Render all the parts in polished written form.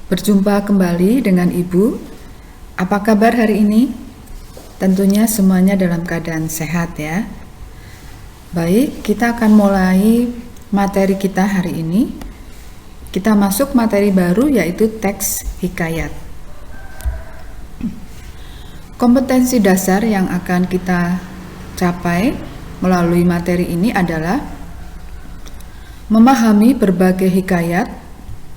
Berjumpa kembali dengan Ibu. Apa kabar hari ini? Tentunya semuanya dalam keadaan sehat ya. Baik, kita akan mulai materi kita hari ini. Kita masuk materi baru yaitu teks hikayat. Kompetensi dasar yang akan kita capai melalui materi ini adalah memahami berbagai hikayat,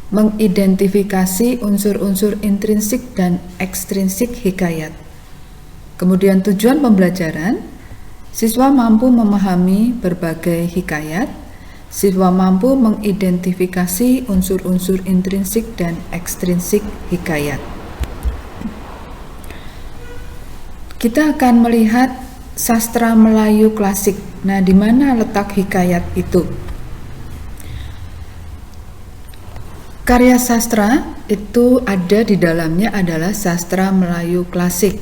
mengidentifikasi unsur-unsur intrinsik dan ekstrinsik hikayat. Kemudian tujuan pembelajaran, siswa mampu memahami berbagai hikayat, siswa mampu mengidentifikasi unsur-unsur intrinsik dan ekstrinsik hikayat. Kita akan melihat sastra Melayu klasik. Nah, di mana letak hikayat itu? Karya sastra itu ada di dalamnya adalah sastra Melayu klasik.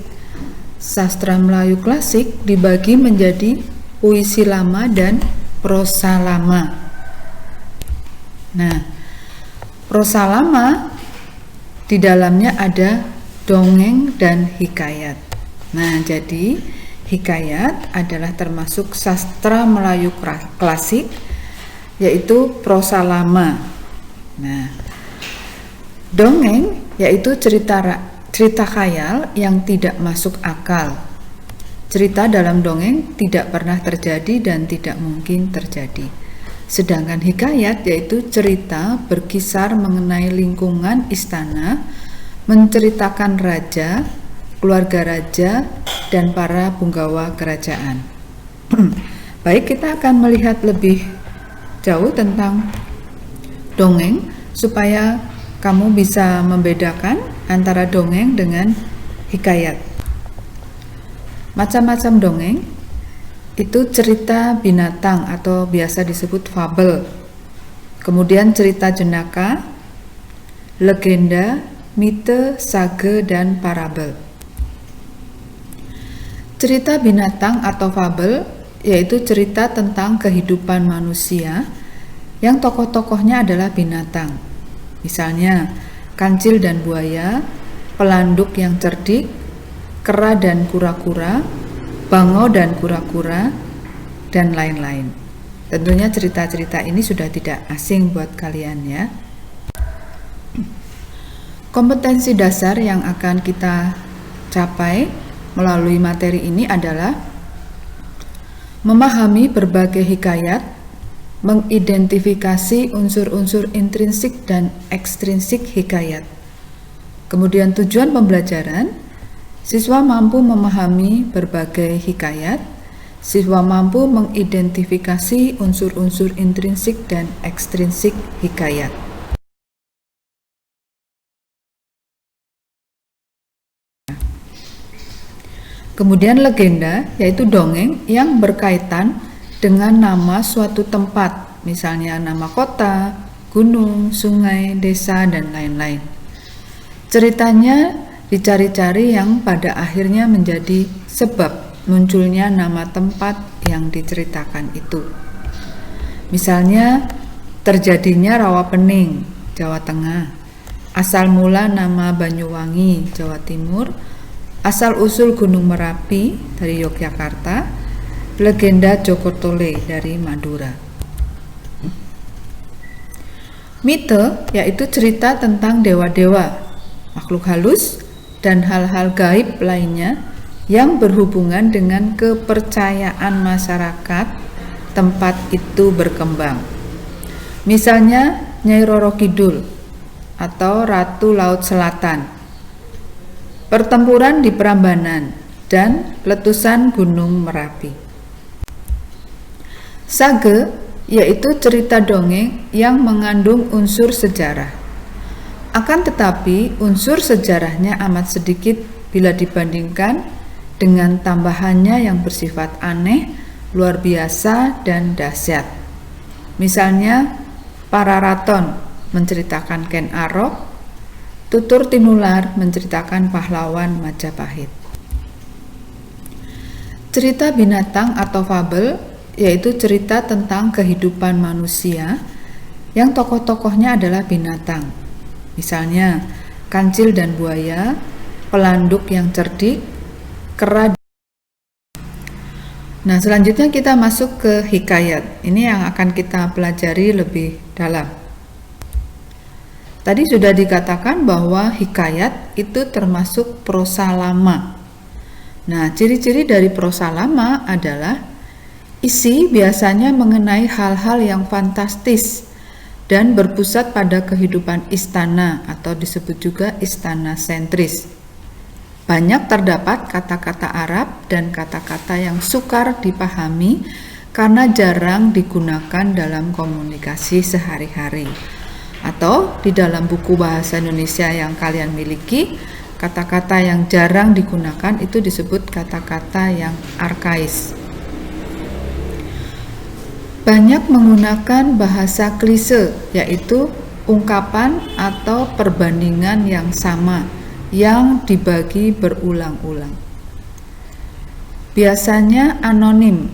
Sastra Melayu klasik dibagi menjadi puisi lama dan prosa lama. Nah, prosa lama di dalamnya ada dongeng dan hikayat. Nah, jadi hikayat adalah termasuk sastra Melayu klasik, yaitu prosa lama. Nah, dongeng yaitu cerita khayal yang tidak masuk akal. Cerita dalam dongeng tidak pernah terjadi dan tidak mungkin terjadi. Sedangkan hikayat yaitu cerita berkisar mengenai lingkungan istana, menceritakan raja, keluarga raja, dan para punggawa kerajaan. Baik, kita akan melihat lebih jauh tentang dongeng supaya kamu bisa membedakan antara dongeng dengan hikayat. Macam-macam dongeng itu cerita binatang atau biasa disebut fabel. Kemudian cerita jenaka, legenda, mite, sage, dan parabel. Cerita binatang atau fabel yaitu cerita tentang kehidupan manusia yang tokoh-tokohnya adalah binatang. Misalnya, kancil dan buaya, pelanduk yang cerdik, kera dan kura-kura, bangau dan kura-kura, dan lain-lain. Tentunya cerita-cerita ini sudah tidak asing buat kalian ya. Kompetensi dasar yang akan kita capai melalui materi ini adalah memahami berbagai hikayat, mengidentifikasi unsur-unsur intrinsik dan ekstrinsik hikayat. Kemudian tujuan pembelajaran, siswa mampu memahami berbagai hikayat, siswa mampu mengidentifikasi unsur-unsur intrinsik dan ekstrinsik hikayat. Kemudian legenda yaitu dongeng yang berkaitan dengan nama suatu tempat, misalnya nama kota, gunung, sungai, desa, dan lain-lain. Ceritanya dicari-cari yang pada akhirnya menjadi sebab munculnya nama tempat yang diceritakan itu. Misalnya, terjadinya Rawapening, Jawa Tengah, asal mula nama Banyuwangi, Jawa Timur, asal-usul Gunung Merapi dari Yogyakarta, legenda Joko Tole dari Madura. Mite yaitu cerita tentang dewa-dewa, makhluk halus, dan hal-hal gaib lainnya yang berhubungan dengan kepercayaan masyarakat tempat itu berkembang. Misalnya Nyai Roro Kidul atau Ratu Laut Selatan, pertempuran di Prambanan, dan letusan Gunung Merapi. Sage yaitu cerita dongeng yang mengandung unsur sejarah. Akan tetapi unsur sejarahnya amat sedikit bila dibandingkan dengan tambahannya yang bersifat aneh, luar biasa, dan dahsyat. Misalnya Pararaton menceritakan Ken Arok, Tutur Tinular menceritakan pahlawan Majapahit. Cerita binatang atau fabel yaitu cerita tentang kehidupan manusia yang tokoh-tokohnya adalah binatang. Misalnya, kancil dan buaya, pelanduk yang cerdik, kera. Nah, selanjutnya kita masuk ke hikayat. Ini yang akan kita pelajari lebih dalam. Tadi sudah dikatakan bahwa hikayat itu termasuk prosa lama. Nah, ciri-ciri dari prosa lama adalah isi biasanya mengenai hal-hal yang fantastis dan berpusat pada kehidupan istana atau disebut juga istana sentris. Banyak terdapat kata-kata Arab dan kata-kata yang sukar dipahami karena jarang digunakan dalam komunikasi sehari-hari. Atau di dalam buku bahasa Indonesia yang kalian miliki, kata-kata yang jarang digunakan itu disebut kata-kata yang arkais. Banyak menggunakan bahasa klise, yaitu ungkapan atau perbandingan yang sama yang dibagi berulang-ulang. Biasanya anonim,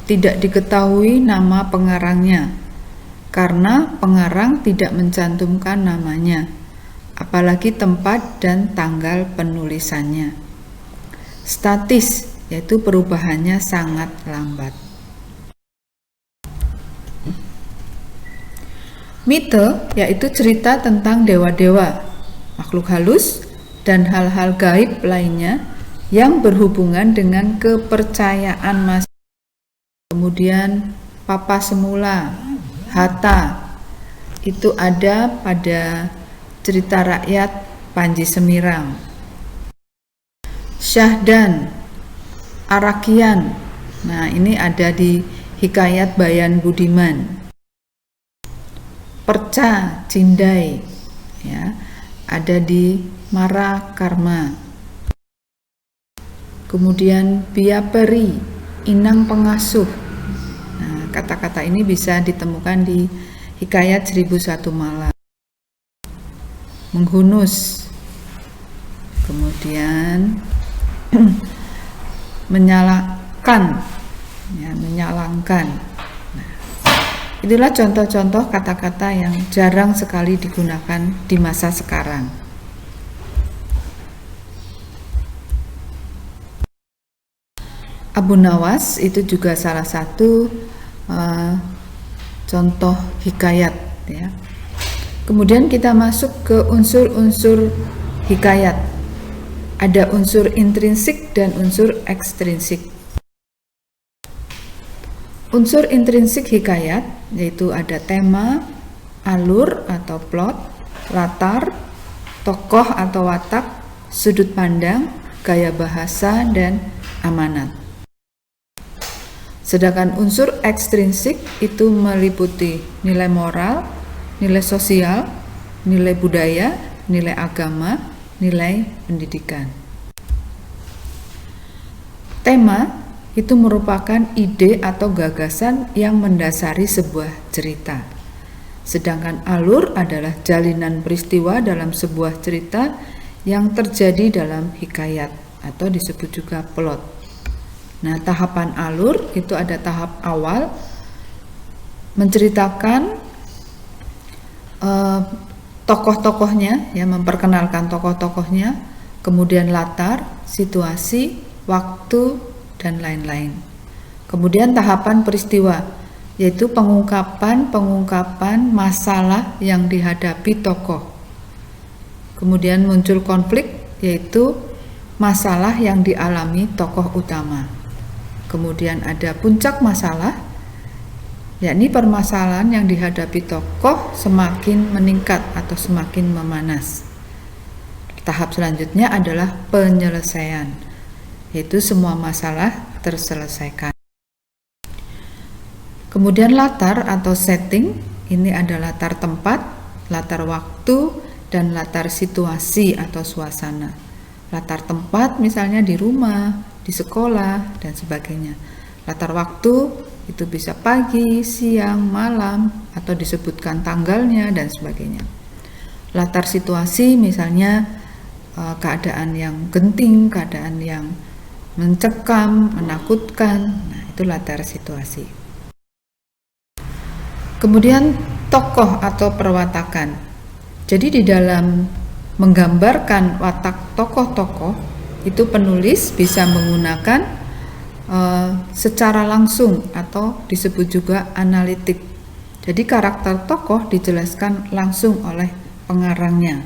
tidak diketahui nama pengarangnya, karena pengarang tidak mencantumkan namanya, apalagi tempat dan tanggal penulisannya. Statis, yaitu perubahannya sangat lambat. Mite, yaitu cerita tentang dewa-dewa, makhluk halus, dan hal-hal gaib lainnya yang berhubungan dengan kepercayaan masyarakat. Kemudian Papa Semula, Hatta, itu ada pada cerita rakyat Panji Semirang. Syahdan, Arakian, nah ini ada di hikayat Bayan Budiman. Perca, Cindai, ya, ada di Mara Karma. Kemudian Biaperi, Inang Pengasuh. Nah, kata-kata ini bisa ditemukan di hikayat 1001 Malam. Menghunus, kemudian menyalakan, ya, menyalangkan. Nah, itulah contoh-contoh kata-kata yang jarang sekali digunakan di masa sekarang. Abu Nawas itu juga salah satu contoh hikayat, ya. Kemudian kita masuk ke unsur-unsur hikayat. Ada unsur intrinsik dan unsur ekstrinsik. Unsur intrinsik hikayat yaitu ada tema, alur atau plot, latar, tokoh atau watak, sudut pandang, gaya bahasa, dan amanat. Sedangkan unsur ekstrinsik itu meliputi nilai moral, nilai sosial, nilai budaya, nilai agama, nilai pendidikan. Tema itu merupakan ide atau gagasan yang mendasari sebuah cerita. Sedangkan alur adalah jalinan peristiwa dalam sebuah cerita yang terjadi dalam hikayat atau disebut juga plot. Nah, tahapan alur itu ada tahap awal menceritakan tokoh-tokohnya, ya, memperkenalkan tokoh-tokohnya, kemudian latar, situasi, waktu, dan lain-lain. Kemudian tahapan peristiwa, yaitu pengungkapan masalah yang dihadapi tokoh. Kemudian muncul konflik, yaitu masalah yang dialami tokoh utama. Kemudian ada puncak masalah, yakni permasalahan yang dihadapi tokoh semakin meningkat atau semakin memanas. Tahap selanjutnya adalah penyelesaian, yaitu semua masalah terselesaikan. Kemudian latar atau setting, ini ada latar tempat, latar waktu, dan latar situasi atau suasana. Latar tempat misalnya di rumah, di sekolah, dan sebagainya. Latar waktu itu bisa pagi, siang, malam, atau disebutkan tanggalnya dan sebagainya. Latar situasi misalnya keadaan yang genting, keadaan yang mencekam, menakutkan. Nah, itu latar situasi. Kemudian tokoh atau perwatakan. Jadi di dalam menggambarkan watak tokoh-tokoh itu penulis bisa menggunakan secara langsung atau disebut juga analitik. Jadi karakter tokoh dijelaskan langsung oleh pengarangnya.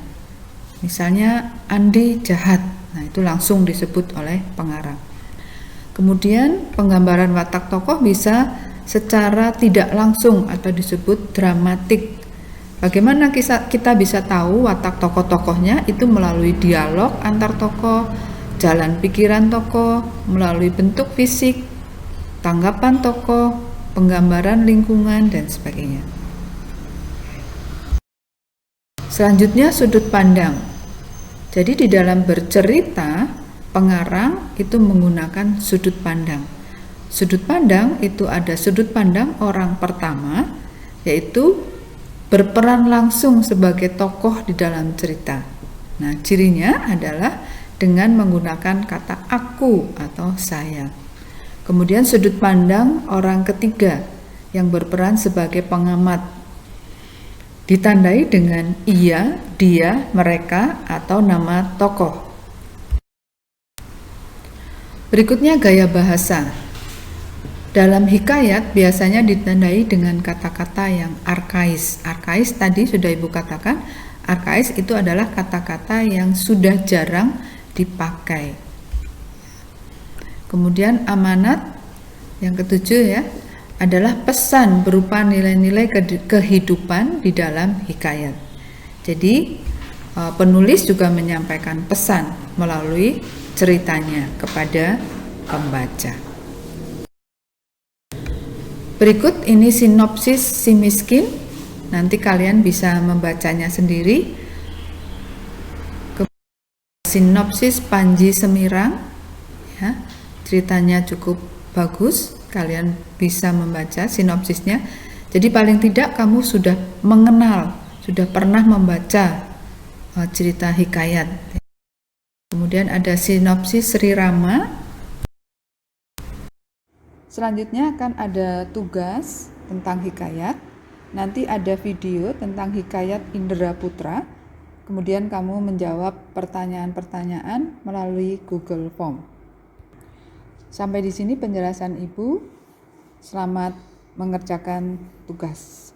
Misalnya Andi jahat, nah itu langsung disebut oleh pengarang. Kemudian penggambaran watak tokoh bisa secara tidak langsung atau disebut dramatik. Bagaimana kita bisa tahu watak tokoh-tokohnya? Itu melalui dialog antar tokoh, jalan pikiran tokoh, melalui bentuk fisik, tanggapan tokoh, penggambaran lingkungan, dan sebagainya. Selanjutnya sudut pandang. Jadi di dalam bercerita, pengarang itu menggunakan sudut pandang. Sudut pandang itu ada sudut pandang orang pertama, yaitu berperan langsung sebagai tokoh di dalam cerita. Nah, cirinya adalah dengan menggunakan kata aku atau saya. Kemudian sudut pandang orang ketiga yang berperan sebagai pengamat, ditandai dengan ia, dia, mereka, atau nama tokoh. Berikutnya gaya bahasa. Dalam hikayat biasanya ditandai dengan kata-kata yang arkais. Arkais tadi sudah Ibu katakan, arkais itu adalah kata-kata yang sudah jarang dipakai. Kemudian amanat yang ketujuh ya, adalah pesan berupa nilai-nilai kehidupan di dalam hikayat. Jadi penulis juga menyampaikan pesan melalui ceritanya kepada pembaca. Berikut ini sinopsis Si Miskin, nanti kalian bisa membacanya sendiri. Sinopsis Panji Semirang, ya, ceritanya cukup bagus, kalian bisa membaca sinopsisnya. Jadi paling tidak kamu sudah mengenal, sudah pernah membaca cerita hikayat. Kemudian ada sinopsis Sri Rama. Selanjutnya akan ada tugas tentang hikayat. Nanti ada video tentang hikayat Indra Putra. Kemudian kamu menjawab pertanyaan-pertanyaan melalui Google Form. Sampai di sini penjelasan Ibu. Selamat mengerjakan tugas.